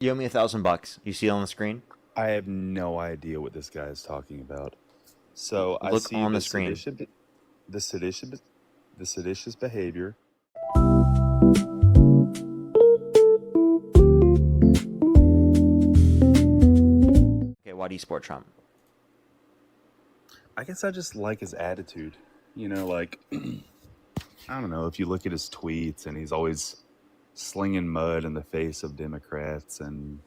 You owe me $1,000. You see it on the screen? I have no idea what this guy is talking about. So I Look see on the the screen. seditious behavior. Okay, why do you support Trump? I guess I just like his attitude. You know, like, I don't know, if you look at his tweets and he's always slinging mud in the face of Democrats, and,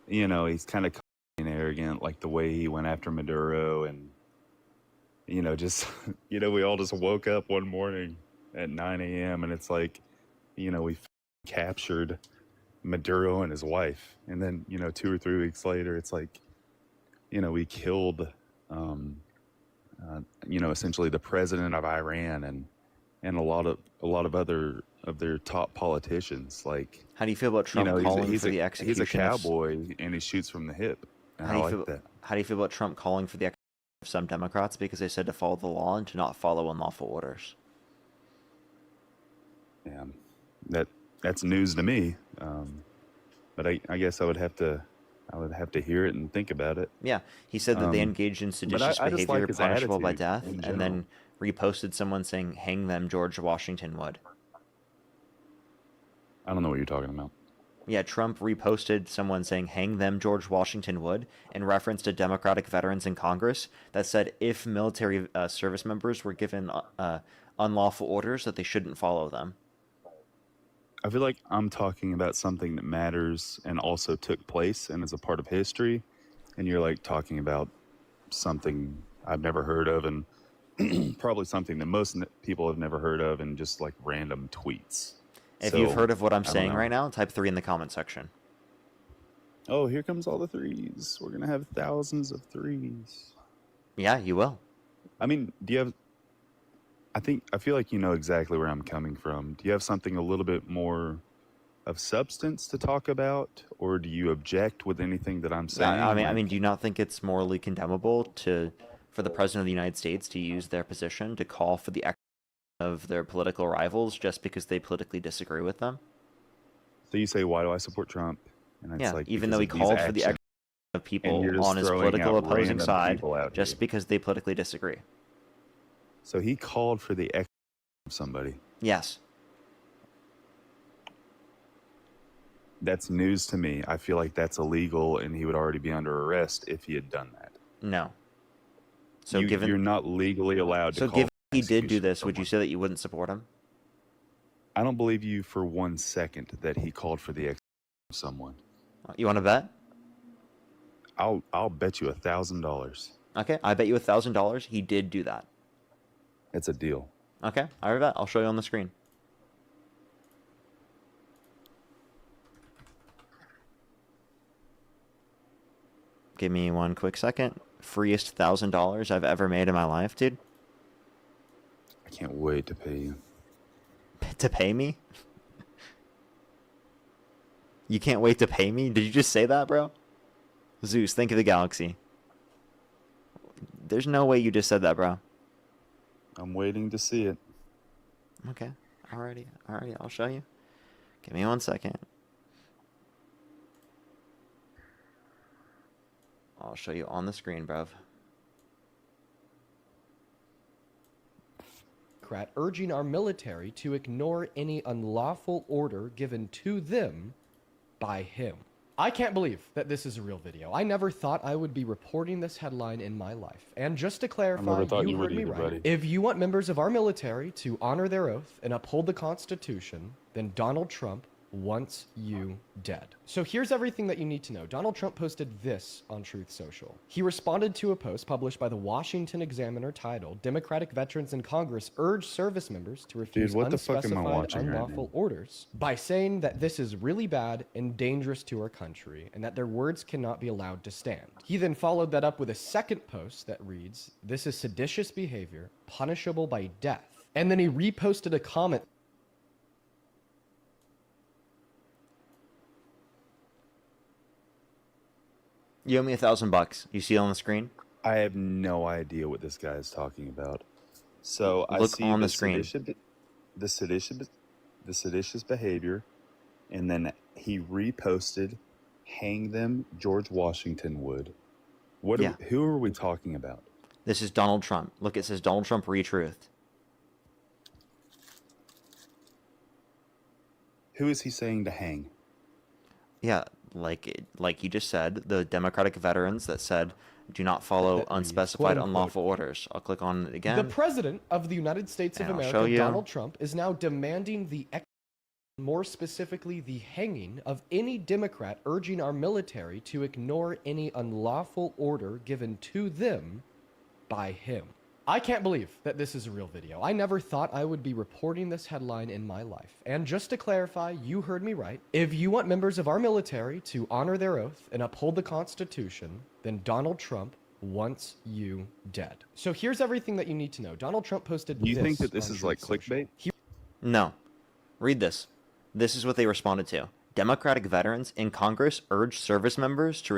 you know, he's kind of and arrogant, like the way he went after Maduro, and, you know, just, you know, we all just woke up one morning at 9 a.m. and it's like, you know, we captured Maduro and his wife. And then, you know, 2 or 3 weeks later, it's like, you know, we killed, you know, essentially the president of Iran and a lot of other of their top politicians. Like, How do you feel about you Trump know, calling for the he's a execution of... cowboy and he shoots from the hip, and How I do you like feel? that. How do you feel about Trump calling for the execution of some Democrats because they said to follow the law and to not follow unlawful orders? Yeah, that's news to me. But I guess I would have to hear it and think about it. Yeah, he said that they engaged in But seditious I just like behavior his punishable by attitude death, in and general. then reposted someone saying, "Hang them, George Washington would." I don't know what you're talking about. Yeah, Trump reposted someone saying, "Hang them, George Washington would," in reference to Democratic veterans in Congress that said if military service members were given unlawful orders that they shouldn't follow them. I feel like I'm talking about something that matters and also took place and is a part of history, and you're like talking about something I've never heard of, and probably something that most people have never heard of, and just like random tweets. If you've So heard of what I'm I don't saying know. right now, type 3 in the comment section. Oh, here comes all the threes. We're gonna have thousands of threes. Yeah, you will. I mean, do you have? I feel like you know exactly where I'm coming from. Do you have something a little bit more of substance to talk about, or do you object with anything that I'm I saying? mean, Like, do you not think it's morally condemnable for the president of the United States to use their position to call for the execution of their political rivals just because they politically disagree with them? so you say, why do I support Trump? And it's Yeah, like even because though he of these called for the actions, execution of and people you're just on his throwing political out opposing random side people out here. just because they politically disagree. So he called for the execution of somebody. Yes. That's news to me. I feel like that's illegal, and he would already be under arrest if he had done that. No. So You're not legally allowed to call given for he did do execution of this, would you someone. say that you wouldn't support him? I don't believe you for 1 second that he called for the execution of someone. You want to bet? I'll bet you $1,000. Okay, I bet you $1,000 he did do that. It's a deal. Okay, I bet. I'll show you on the screen. Give me one quick second. Freest $1,000 I've ever made in my life, dude. I can't wait to pay you. To pay me? You can't wait to pay me? Did you just say that, bro? Zeus, think of the galaxy. There's no way you just said that, bro. I'm waiting to see it. Okay. Alrighty. I'll show you. Give me 1 second. I'll show you on the screen, bruv. Urging our military to ignore any unlawful order given to them by him. I can't believe that this is a real video. I never thought I would be reporting this headline in my life. And just to clarify, you heard me right. Buddy. If you want members of our military to honor their oath and uphold the Constitution, then Donald Trump wants you dead. So here's everything that you need to know. Donald Trump posted this on Truth Social. He responded to a post published by the Washington Examiner titled, "Democratic Veterans in Congress Urge Service Members to Refuse what the fuck am I Unspecified watching right Unlawful now? Orders," by saying that this is really bad and dangerous to our country and that their words cannot be allowed to stand. He then followed that up with a second post that reads, "This is seditious behavior, punishable by death." And then he reposted a comment. You owe me $1,000. You see it on the screen? I have no idea what this guy is talking about. So I Look see on the screen. The seditious behavior, and then he reposted hang them, George Washington would. Yeah. Who are we talking about? This is Donald Trump. Look, it says Donald Trump re-truthed. Who is he saying to hang? Yeah, like you just said, the Democratic veterans that said, "Do not follow That reads, unspecified quote, unlawful orders." I'll click on it again. The president of the United States of And I'll show America, you. Donald Trump, is now demanding more specifically, the hanging of any Democrat urging our military to ignore any unlawful order given to them by him. I can't believe that this is a real video. I never thought I would be reporting this headline in my life. And just to clarify, you heard me right. If you want members of our military to honor their oath and uphold the Constitution, then Donald Trump wants you dead. So here's everything that you need to know. Donald Trump posted Do you this think that this on is like Truth Social. clickbait? No. Read this. This is what they responded to. Democratic veterans in Congress urge service members to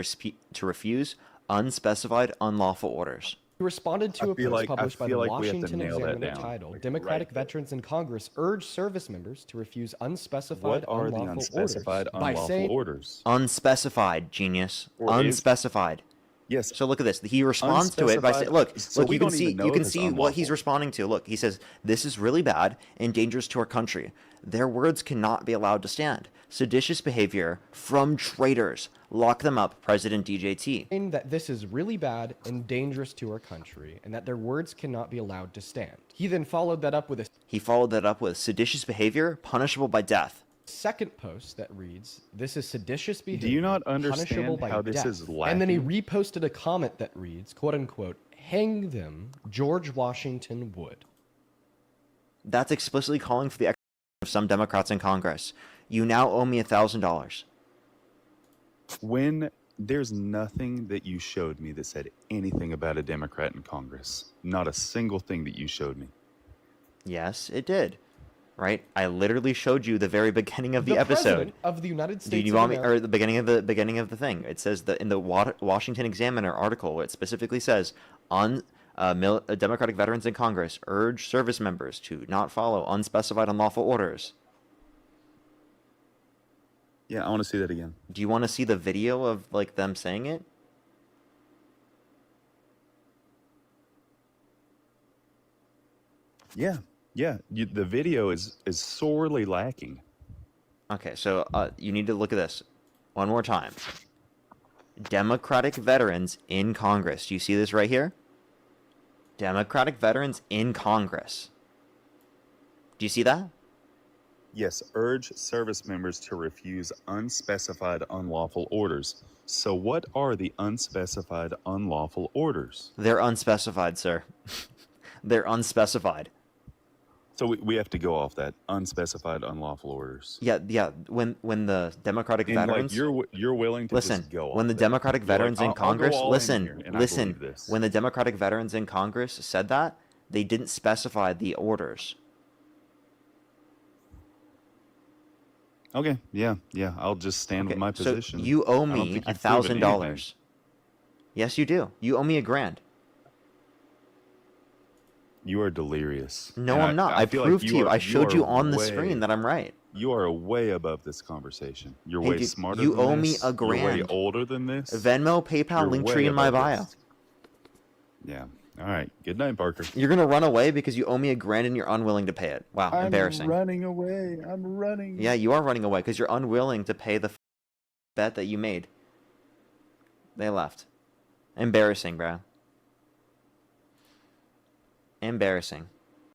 refuse unspecified unlawful orders. He responded to I a feel post like- I published by the feel like we have to Washington nail that Examiner down. titled, Like, Democratic right there. Veterans in Congress urge service members to refuse unspecified What are the unlawful unspecified orders by unlawful saying orders? Unspecified, genius. Or is- Unspecified. Yes. So look at this. He responds to it by saying, "Look, Unspecified- so look. we You can don't see, even know you can if it's see what he's unlawful. responding to. Look, he says this is really bad and dangerous to our country. Their words cannot be allowed to stand. Seditious behavior from traitors. Lock them up, President DJT." that this is really bad and dangerous to our country, and that their words cannot be allowed to stand. He then followed that up with a He followed that up with seditious behavior punishable by death. second post that reads, "This is seditious behavior. Do you not punishable understand by how this death." is And then he lacking? reposted a comment that reads, quote unquote, "Hang them, George Washington would." That's explicitly calling for the execution of some Democrats in Congress. You now owe me $1,000. When there's nothing that you showed me that said anything about a Democrat in Congress. Not a single thing that you showed me. Yes, it did. Right? I literally showed you the very beginning of the episode. President of the United Do States you of want me, America. or the beginning of the thing? It says that in the Washington Examiner article, it specifically says Democratic veterans in Congress urge service members to not follow unspecified unlawful orders. Yeah, I want to see that again. Do you want to see the video of like them saying it? Yeah, yeah. The video is sorely lacking. Okay, so you need to look at this one more time. Democratic veterans in Congress. Do you see this right here? Democratic veterans in Congress. Do you see that? Yes, urge service members to refuse unspecified unlawful orders. So what are the unspecified unlawful orders? They're unspecified, sir. They're unspecified. So we have to go off that unspecified unlawful orders. Yeah. When the Democratic And veterans, like you're willing to listen. just go off When the that. Democratic You're veterans like, in I'll go Congress, all in listen, here, and I listen. believe this. When the Democratic veterans in Congress said that, they didn't specify the orders. Okay, yeah. I'll just stand with my position. So you owe I don't me think you've proven $1,000. anything. Yes, you do. You owe me $1,000. You are delirious. No, And I'm not. I feel like proved to you. are- I showed you are on the way- screen that I'm right. You are way above this conversation. You're Hey, way dude, smarter you than owe me this. $1,000. You're way older than this. Venmo, PayPal, You're link way tree in my above bio. this. Yeah. All right. Good night, Parker. You're gonna run away because you owe me $1,000 and you're unwilling to pay it. Wow, embarrassing. I'm running away. I'm running. Yeah, you are running away because you're unwilling to pay the bet that you made. They left. Embarrassing, bro. Embarrassing.